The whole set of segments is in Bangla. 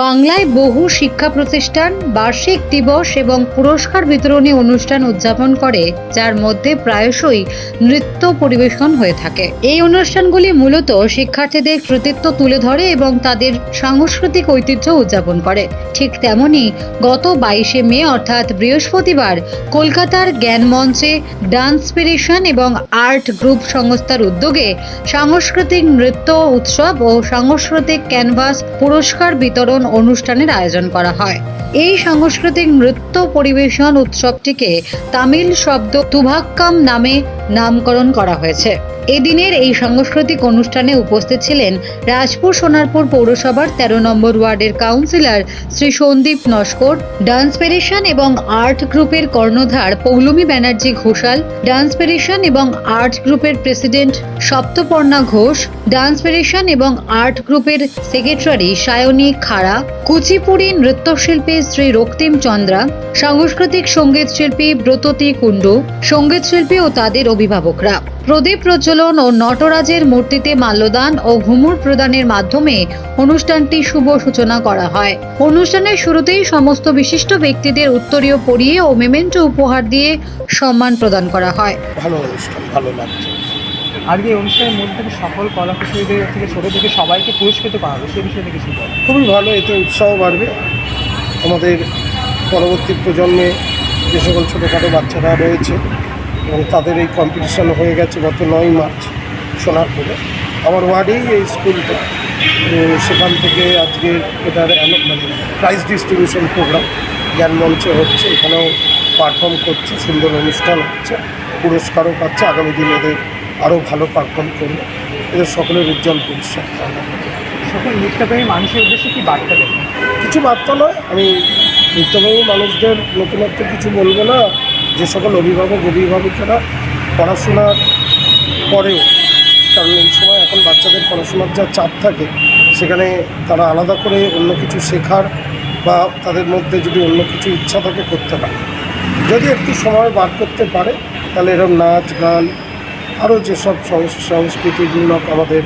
বাংলায় বহু শিক্ষা প্রতিষ্ঠান বার্ষিক দিবস এবং পুরস্কার বিতরণী অনুষ্ঠান উদযাপন করে, যার মধ্যে প্রায়শই নৃত্য পরিবেশন হয়ে থাকে। এই অনুষ্ঠানগুলি মূলত শিক্ষার্থীদের কৃতিত্ব তুলে ধরে এবং তাদের সাংস্কৃতিক ঐতিহ্য উদযাপন করে। ঠিক তেমনি গত 22শে মে অর্থাৎ বৃহস্পতিবার কলকাতার জ্ঞান মঞ্চে ডান্সপিরেশন এবং আর্ট গ্রুপ সংস্থার উদ্যোগে সাংস্কৃতিক নৃত্য উৎসব ও সাংস্কৃতিক ক্যানভাস পুরস্কার বিতরণ অনুষ্ঠানের আয়োজন করা হয়। এই সাংস্কৃতিক নৃত্য পরিবেশন উৎসবটিকে তামিল শব্দ তুভাক্কাম নামে নামকরণ করা হয়েছে। এদিনের এই সাংস্কৃতিক অনুষ্ঠানে উপস্থিত ছিলেন রাজপুর সোনারপুর পৌরসভার 13 নম্বর ওয়ার্ডের কাউন্সিলর শ্রী সন্দীপ নস্কর, ডান্সপিরেশন এবং আর্ট গ্রুপের কর্ণধার পৌলমী ব্যানার্জি ঘোষাল, ডান্সপিরেশন এবং আর্ট গ্রুপের প্রেসিডেন্ট সপ্তপর্ণা ঘোষ, ডান্সপিরেশন এবং আর্ট গ্রুপের সেক্রেটারি সায়নী খাড়া, কুচিপুড়ি নৃত্যশিল্পী শ্রী রক্তিম চন্দ্রা, সাংস্কৃতিক সঙ্গীত শিল্পী ব্রততী কুণ্ডু, সঙ্গীত শিল্পী ও তাদের অভিভাবকরা প্রদীপ প্রজ্বলন ও নটরাজের মূর্তিতে মাল্যদান ও ঘুমুর প্রদানের মাধ্যমে অনুষ্ঠানটি শুভ সূচনা করা হয়। অনুষ্ঠানের শুরুতেই সমস্ত বিশিষ্ট ব্যক্তিদের উত্তরীয় পরিয়ে ও মেমেন্টো উপহার দিয়ে সম্মান প্রদান করা হয়। ভালো অনুষ্ঠান, ভালো লাগছে। আজকে এই অনুষ্ঠানের মধ্যে থেকে সকল কলাকুশলীদের থেকে ছোট থেকে সবাইকে পুরস্কৃত করা হবে, সেই বিষয়ে কিছু বল। খুবই ভালো, এতে উৎসাহ বাড়বে। আমাদের পরবর্তী প্রজন্মে যে সকল ছোটোখাটো বাচ্চারা রয়েছে এবং তাদের এই কম্পিটিশান হয়ে গেছে গত 9 মার্চ সোনারপুরে, আমার ওয়ার্ডেই এই স্কুলটা। সেখান থেকে আজকে এটার প্রাইজ ডিস্ট্রিবিউশন প্রোগ্রাম জ্ঞান মঞ্চে হচ্ছে, এখানেও পারফর্ম করছে, সুন্দর অনুষ্ঠান হচ্ছে, পুরস্কারও পাচ্ছে। আগামী দিনে এদের আরও ভালো পারফর্ম করবে, এদের সকলের উজ্জ্বল ভবিষ্যৎ। সকল নৃত্যপ্রেমী মানুষের উদ্দেশ্যে কি বার্তা দেবেন? কিছু বার্তা নয়, আমি নৃত্যপ্রেমী মানুষদের নতুনত্ব কিছু বলবো না। যে সকল অভিভাবিকারা পড়াশোনার পরেও, কারণ এই সময় এখন বাচ্চাদের পড়াশোনার যা চাপ থাকে, সেখানে তারা আলাদা করে অন্য কিছু শেখার বা তাদের মধ্যে যদি অন্য কিছু ইচ্ছা থাকে করতে পারে, যদি একটু সময় বার করতে পারে, তাহলে এরকম নাচ গান আরও যেসব সংস্কৃতিমূলক আমাদের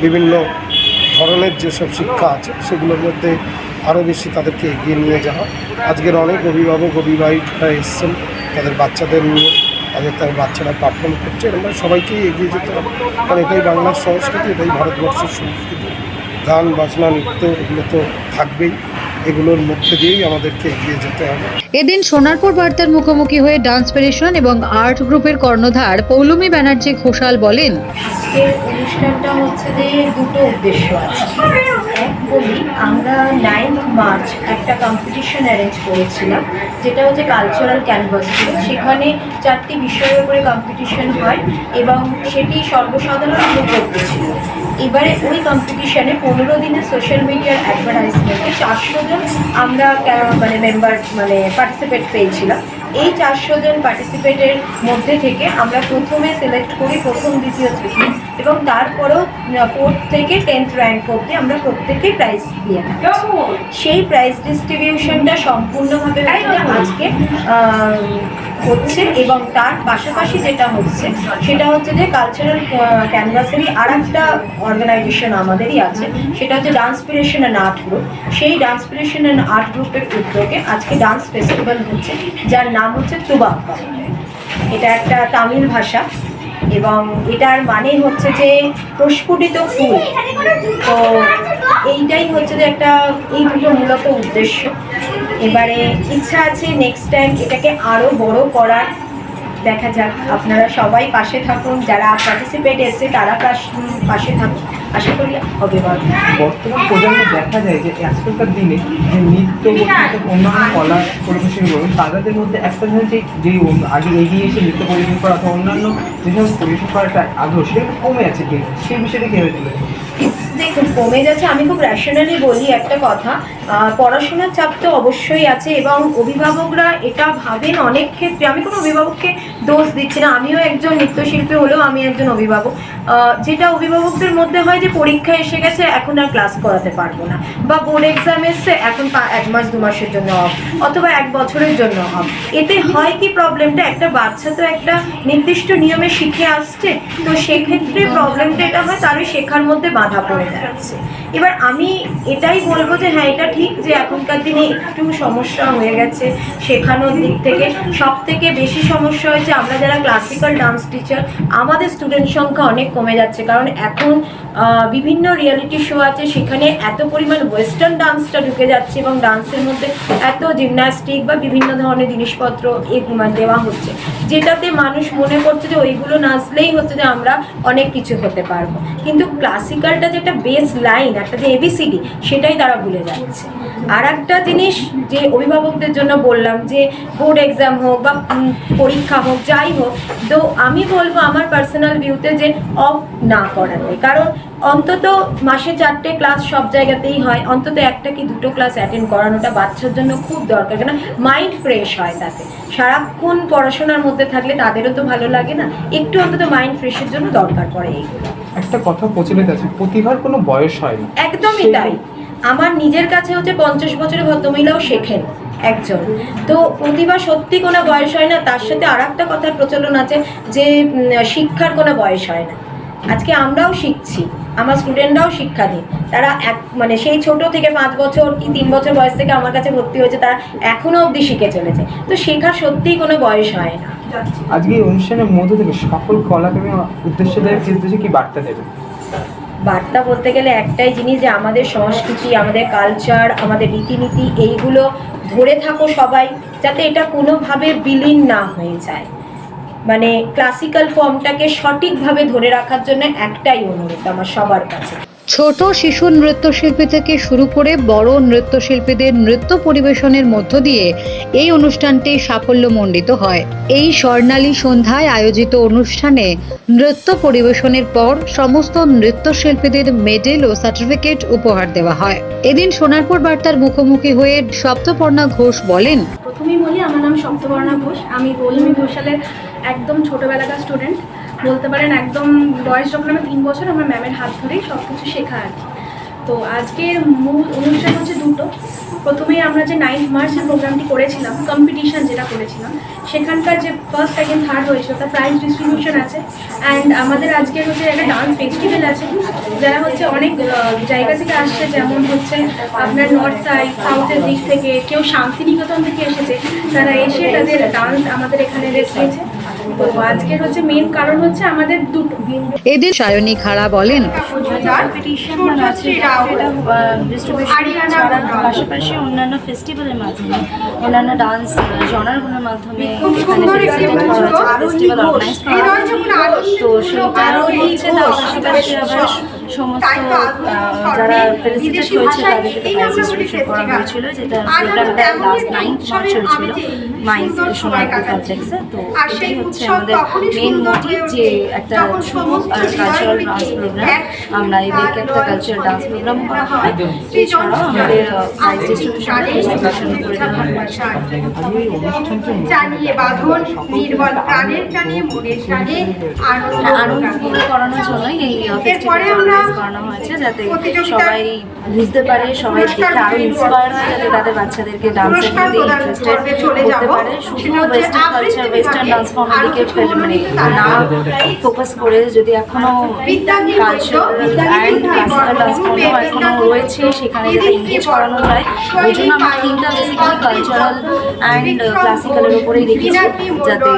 বিভিন্ন ধরনের যেসব শিক্ষা আছে, সেগুলোর মধ্যে আরও বেশি তাদেরকে এগিয়ে নিয়ে যাওয়া। আজকের অনেক অভিভাবিকারা এসছেন তাদের বাচ্চাদের নিয়ে, আজকে তাদের বাচ্চারা পারফর্ম করছে। এরকম সবাইকেই এগিয়ে যেতে হবে, কারণ এটাই বাংলার সংস্কৃতি, এটাই ভারতবর্ষের সংস্কৃতি। গান বাজনা নৃত্য এগুলো তো থাকবেই, এগুলোর মধ্যে দিয়েই আমাদেরকে এগিয়ে যেতে হবে। এদিন সোনারপুর বার্তার মুখোমুখি হয়ে ডান্সপিরেশন এবং আর্ট গ্রুপের কর্ণধার পৌলমী ব্যানার্জি ঘোষাল বলেন, আজকের অনুষ্ঠানটা হচ্ছে যে দুটো উদ্দেশ্য আছে। এক বলি, আমরা 9 মার্চ একটা কম্পিটিশন অ্যারেঞ্জ করেছিলাম, যেটা হচ্ছে কালচারাল ক্যানভাস। সেখানে 4টি বিষয়ের উপরে কম্পিটিশন হয় এবং সেটি সর্বসাধারণ উপলব্ধ ছিল। এবারে ওই কম্পিটিশানে 15 দিনের সোশ্যাল মিডিয়ার অ্যাডভার্টাইজমেন্টে 400 জন আমরা মেম্বার পার্টিসিপেট পেয়েছিলাম। এই 400 জন পার্টিসিপেটের মধ্যে থেকে আমরা প্রথমে সিলেক্ট করি প্রথম, দ্বিতীয়, তৃতীয় এবং তারপরেও 4th থেকে 10th র্যাঙ্ক অবধি আমরা প্রত্যেকেই প্রাইজ দিয়ে থাকি। সেই প্রাইজ ডিস্ট্রিবিউশনটা সম্পূর্ণভাবে আজকে হচ্ছে এবং তার পাশাপাশি যেটা হচ্ছে সেটা হচ্ছে যে কালচারাল ক্যানভাসেরই আর একটা অর্গানাইজেশন আমাদেরই আছে, সেটা হচ্ছে ডান্সপিরেশন অ্যান্ড আর্ট গ্রুপ। সেই ডান্সপিরেশন অ্যান্ড আর্ট গ্রুপের উদ্যোগে আজকে ডান্স ফেস্টিভ্যাল হচ্ছে, যার নাম হচ্ছে তুভাক্কাম। এটা একটা তামিল ভাষা এবং এটার মানে হচ্ছে যে প্রস্ফুটিত ফুল। তো এইটাই হচ্ছে যে একটা, এই দুটো মূলত উদ্দেশ্য। এবারে ইচ্ছা আছে নেক্সট টাইম এটাকে আরও বড় করার। দেখা যাক, আপনারা সবাই পাশে থাকুন, যারা পার্টিসিপেট এসছে তারা পাশে থাকুন, আশা করি হবে। বর্তমান প্রজন্মে দেখা যায় যে আজকালকার দিনে যে নৃত্য অন্যান্য কলা পরিবেশন করুন, তাদের মধ্যে একটা যে আগে এগিয়ে এসে নৃত্য পরিবেশন করা অথবা অন্যান্য যেসব পরিবেশন করার একটা আগ্রহ, সেটা কমে আছে। সেই বিষয়টা কীভাবে তুলে? দেখুন, কমে যাচ্ছে। আমি খুব র্যাশনালি বলি একটা কথা, পড়াশোনার চাপ তো অবশ্যই আছে এবং অভিভাবকরা এটা ভাবেন অনেক ক্ষেত্রে। আমি কোনো অভিভাবককে দোষ দিচ্ছি না, আমিও একজন নৃত্যশিল্পী হলেও আমি একজন অভিভাবক। যেটা অভিভাবকদের মধ্যে হয় যে পরীক্ষা এসে গেছে, এখন আর ক্লাস করাতে পারবো না, বা বোর্ড এক্সাম এসছে, এখন 1 মাস 2 মাসের জন্য অফ, অথবা 1 বছরের জন্য অফ। এতে হয় কি প্রবলেমটা, একটা বাচ্চা তো একটা নির্দিষ্ট নিয়মে শিখে আসছে, তো সেক্ষেত্রে প্রবলেমটা এটা হয় তার শেখার মধ্যে বাধা পড়ে যাচ্ছে। এবার আমি এটাই বলবো যে হ্যাঁ, এটা ঠিক যে এখনকার দিনে একটু সমস্যা হয়ে গেছে শেখানোর দিক থেকে। সব থেকে বেশি সমস্যা হয়েছে আমরা যারা ক্লাসিক্যাল ডান্স টিচার, আমাদের স্টুডেন্ট সংখ্যা অনেক কমে যাচ্ছে, কারণ এখন বিভিন্ন রিয়েলিটি শো আছে, সেখানে এত পরিমাণ ওয়েস্টার্ন ডান্সটা ঢুকে যাচ্ছে এবং ডান্সের মধ্যে এত জিমন্যাস্টিক বা বিভিন্ন ধরনের জিনিসপত্র দেওয়া হচ্ছে, যেটাতে মানুষ মনে করছে যে ওইগুলো নাচলেই হচ্ছে যে আমরা অনেক কিছু হতে পারবো, কিন্তু ক্লাসিক্যালটা যেটা বেস লাইন, একটা যে ABCD, সেটাই তারা ভুলে যাচ্ছে। আর একটা জিনিস যে অভিভাবকদের জন্য বললাম, যে বোর্ড এক্সাম হোক বা পরীক্ষা হোক, যাই হোক, তো আমি বলবো আমার পার্সোনাল ভিউতে যে অফ না করাতে, কারণ অন্তত মাসে 4টে ক্লাস সব জায়গাতেই হয়, অন্তত 1টা কি 2টো ক্লাস অ্যাটেন্ড করানোটা বাচ্চার জন্য খুব দরকার, কেন মাইন্ড ফ্রেশ হয় তাতে। সারাক্ষণ পড়াশোনার মধ্যে থাকলে তাদেরও তো ভালো লাগে না, একটু অন্তত মাইন্ড ফ্রেশের জন্য দরকার পড়ে এইগুলো। একটা কথা প্রচলিত আছে, প্রতিভার কোনো বয়স হয় না। একদমই তাই। আমার নিজের কাছে হচ্ছে 50 বছরের ভদ্রমহিলাও শেখেন একজন, তো প্রতিভা সত্যি কোনো বয়স হয় না। তার সাথে আর একটা কথার প্রচলন আছে যে শিক্ষার কোনো বয়স হয় না। আজকে আমরাও শিখছি, আমার স্টুডেন্টরাও শিক্ষা দিই, তারা মানে সেই ছোট থেকে 5 বছর কি 3 বছর বয়স থেকে আমার কাছে ভর্তি হয়েছে, তারা এখনো অবধি শিখে চলেছে। তো শেখার সত্যিই কোনো বয়স হয় না। আজকে এই অনুষ্ঠানের মধ্য থেকে সকল কলাপ্রেমী উদ্দেশ্যে কি বার্তা দেবে? বার্তা বলতে গেলে একটাই জিনিস, যে আমাদের সংস্কৃতি, আমাদের কালচার, আমাদের রীতিনীতি, এইগুলো ধরে থাকো সবাই, যাতে এটা কোনোভাবে বিলীন না হয়ে যায়। মানে ক্লাসিক্যাল ফর্মটাকে সঠিকভাবে ধরে রাখার জন্য একটাই অনুরোধ আমার সবার কাছে। ছোট শিশু নৃত্যশিল্পী থেকে শুরু করে বড় নৃত্যশিল্পীদের নৃত্য পরিবেশনের মধ্য দিয়ে এই অনুষ্ঠানটি সাফল্যমণ্ডিত হয়। এই স্বর্ণালী সন্ধ্যায় আয়োজিত অনুষ্ঠানে নৃত্য পরিবেশনের পর সমস্ত নৃত্যশিল্পীদের মেডেল ও সার্টিফিকেট উপহার দেওয়া হয়। এদিন সোনারপুর বার্তার মুখোমুখি হয়ে সপ্তপর্ণা ঘোষ বলেন, প্রথমেই বলি, আমার নাম সপ্তপর্ণা ঘোষ। আমি রোহিণী ঘোষালের একদম ছোটোবেলাকার স্টুডেন্ট বলতে পারেন। একদম বয়স যখন আমার 3 বছর, আমার ম্যামের হাত ধরেই সব কিছু শেখা আর কি। তো আজকের মূল অনুষ্ঠান হচ্ছে দুটো। প্রথমেই আমরা যে 9 মার্চের প্রোগ্রামটি করেছিলাম, কম্পিটিশান যেটা করেছিলাম, সেখানকার যে ফার্স্ট, সেকেন্ড, থার্ড হয়েছিল তার প্রাইজ ডিস্ট্রিবিউশন আছে। অ্যান্ড আমাদের আজকের হচ্ছে একটা ডান্স ফেস্টিভ্যাল আছে, যারা হচ্ছে অনেক জায়গা থেকে আসছে, যেমন হচ্ছে আপনার নর্থ সাইড, সাউথের দিক থেকে, কেউ শান্তিনিকেতন থেকে এসেছে, তারা এসে তাদের ডান্স আমাদের এখানে দেখিয়েছে। তো আজকের হচ্ছে মেন কারণ হচ্ছে আমাদের দুটো। এদিন সায়নী খাড়া বলেন, কম্পিটিশন আছে, ডিস্ট্রিবিউশন ছাড়া পাশাপাশি অন্যান্য ফেস্টিভ্যালের মাধ্যমে, অন্যান্য ডান্স জনারগুলোর মাধ্যমে এখানে ফেস্টিভ্যাল অর্গানাইজ করা হচ্ছে। তো সেটারও হচ্ছে, তার পাশাপাশি আবার সমস্ত যারা ফেলিসিটেট হয়েছে তাদেরকে প্রাইজ ডিস্ট্রিবিউশন করা হয়েছিল, যেটা প্রোগ্রামটা লাস্ট 9 মার্চ হয়েছিল মাইন্স সোনারপুর কমপ্লেক্সে। তো এটাই হচ্ছে আমাদের মেন মোটিভ, যে একটা ছোট কালচারাল ডান্স প্রোগ্রাম। আমরা এদেরকে একটা কালচারাল ডান্স প্রোগ্রাম করা হয়, এছাড়াও আমাদের প্রাইজ ডিস্ট্রিবিউশন করে দেওয়া হয়েছে। আনন্দ করানোর জন্যই এই ফেস্টিভ্যালটা অর্গানাইজ করানো হয়েছে, যাতে সবাই বুঝতে পারে, সবাই দেখে আরও ইন্সপায়ার হয়, যাতে তাদের বাচ্চাদেরকে ডান্সের প্রতি ইন্টারেস্টেড করতে পারে। শুধু ওয়েস্টার্ন কালচার, ওয়েস্টার্ন ডান্স ফর্মের দিকে মানে না ফোকাস করে, যদি এখনও কালচার অ্যান্ড ক্লাসিক্যাল ডান্স ফর্মও এখনও রয়েছে, সেখানে যাতে এনগেজ করানো যায়। ওই জন্য আমরা থিমটা বেসিক্যালি কালচারাল অ্যান্ড ক্লাসিক্যালের উপরেই রেখেছি, যাতে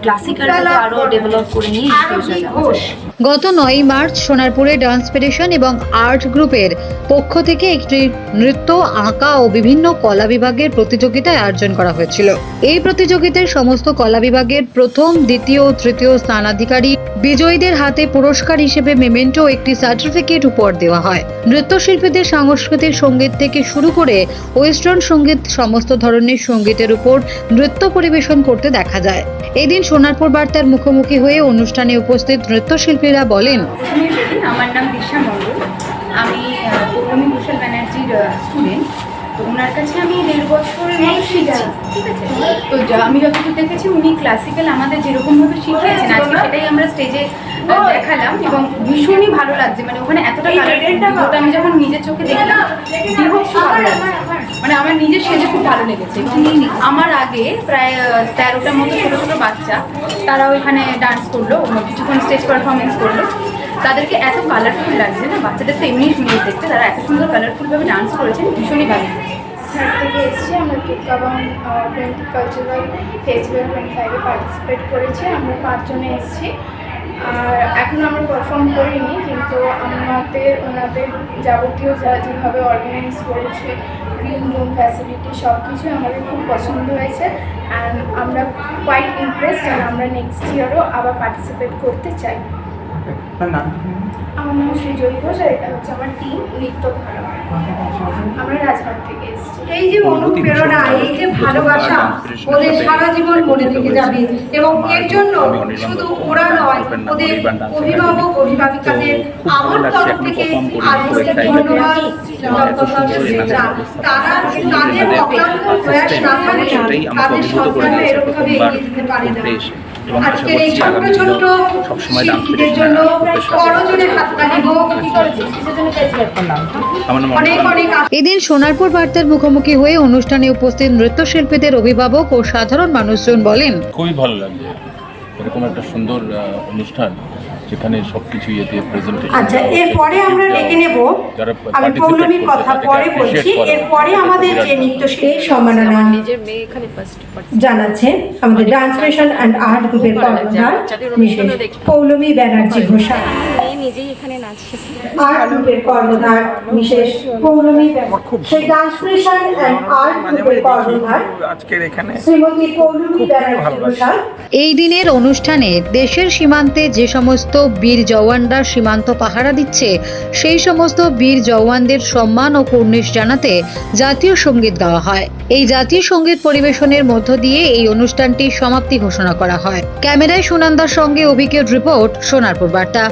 ক্লাসিক্যালটাকে আরও ডেভেলপ করে নিয়ে ফিউচার যাওয়া যায়। গত 9 মার্চ সোনারপুরে ডান্স ফেডারেশন এবং আর্ট গ্রুপের পক্ষ থেকে একটি নৃত্য, আঁকা ও বিভিন্ন কলা বিভাগের প্রতিযোগিতায় আয়োজন করা হয়েছিল। এই প্রতিযোগিতায় সমস্ত কলা বিভাগের প্রথম, দ্বিতীয় ও তৃতীয় স্থানাধিকারী বিজয়ীদের হাতে পুরস্কার হিসেবে মেমেন্টো ও একটি সার্টিফিকেট উপহার দেওয়া হয়। নৃত্যশিল্পীদের সাংস্কৃতিক সঙ্গীত থেকে শুরু করে ওয়েস্টার্ন সঙ্গীত, সমস্ত ধরনের সঙ্গীতের উপর নৃত্য পরিবেশন করতে দেখা যায়। এদিন সোনারপুর বার্তার মুখোমুখি হয়ে অনুষ্ঠানে উপস্থিত নৃত্যশিল্পীরা বলেন, আমার নাম দিশা মণ্ডল, আমি পৌলমী ঘোষাল ব্যানার্জির স্টুডেন্ট। তো ওনার কাছে আমি 1.5 বছর শিখছি, ঠিক আছে। তো আমি যতদূর দেখেছি উনি ক্লাসিক্যাল আমাদের যেরকমভাবে শিখিয়েছেন আজকে সেটাই আমরা স্টেজে দেখালাম এবং ভীষণই ভালো লাগছে। মানে ওখানে এতটা কালারফুল, ওটা আমি যখন নিজের চোখে দেখলাম বিভৎস ভালো লাগছে। মানে আমার নিজের সেজে খুব ভালো লেগেছে। এবং আমার আগে প্রায় 13টার মতো ছোটো ছোটো বাচ্চা তারা ওইখানে ডান্স করলো, কিছুক্ষণ স্টেজ পারফরমেন্স করলো। তাদেরকে এত কালারফুল লাগছে না, বাচ্চাদের তো এমনি সুন্দর দেখতে, তারা এত সুন্দর কালারফুলভাবে ডান্স করেছেন, ভীষণই ভালো। ঢাকা থেকে এসেছি, আমরা কিকাবাং 20 কালচারাল ফেস্টিভ্যাল 25-এ পার্টিসিপেট করেছি। আমরা 5 জনে এসেছি। আর এখন আমরা পারফর্ম করিনি, কিন্তু ওনাদের যাবতীয় যেভাবে অর্গানাইজ করেছে, গ্রিন রুম ফ্যাসিলিটি সব কিছু আমাদের খুব পছন্দ হয়েছে। অ্যান্ড আমরা কোয়াইট ইমপ্রেসড, আর আমরা নেক্সট ইয়ারও আবার পার্টিসিপেট করতে চাই। আপনার নাম? আমার নাম শ্রীজয়ী ঘোষ, আর এটা হচ্ছে আমার টিম নৃত্যধারা। আমরা রাজঘাট থেকে এসেছি। এই যে অনুপ্রেরণা, এই যে ভালোবাসা ওদের সারা জীবন মনে থেকে যাবে এবং এর জন্য শুধু ওরা নয়, ওদের অভিভাবক অভিভাবিকাদের আমার তরফ থেকে আরো ধন্যবাদ তারা তাদের অক্লান্ত প্রয়াস না থাকলে তাদের সন্তানরা এরকমভাবে এগিয়ে যেতে পারে না। আজকের এই ছোট্ট ছোট্ট শিল্পীদের জন্য করজোড়ে হাততালি হোক। অনেক অনেক এদিন সোনারপুর বার্তার মুখোমুখি হয়ে অনুষ্ঠানে উপস্থিত নৃত্যশিল্পীদের অভিভাবক ও সাধারণ মানুষজন বলেন, খুবই ভালো লাগছে এরকম একটা সুন্দর অনুষ্ঠান যেখানে সবকিছু ইয়েতে প্রেজেন্টেশন। আচ্ছা, এরপরে আমরা ডেকে নেব, আমি পৌলমীর কথা পরে বলছি। এরপরে আমাদের যে নৃত্যশিল্পী সম্মাননা জানাচ্ছে আমাদের ডান্স মিশন অ্যান্ড আর্ট গ্রুপের কর্ণধার মিসেস পৌলমী ব্যানার্জি ঘোষাল, নিজেই এখানে নাচ শিখি। আর্ট গ্রুপের কর্ণধার মিসেস পৌলমী ব্যানার্জি, সেই ডান্স মিশন অ্যান্ড আর্ট গ্রুপের কর্ণধার শ্রীমতী পৌলমী ব্যানার্জি ঘোষাল। এই দিনের অনুষ্ঠানে দেশের সীমান্তে যে সমস্ত বীর জওয়ানরা সীমান্ত পাহারা দিচ্ছে সেই সমস্ত বীর জওয়ানদের সম্মান ও কুর্নিশ জানাতে জাতীয় সঙ্গীত গাওয়া হয়। এই জাতীয় সঙ্গীত পরিবেশনের মধ্য দিয়ে এই অনুষ্ঠানটি সমাপ্তি ঘোষণা করা হয়। ক্যামেরায় সুনন্দার সঙ্গে অভিকের রিপোর্ট, সোনারপুর বার্তা।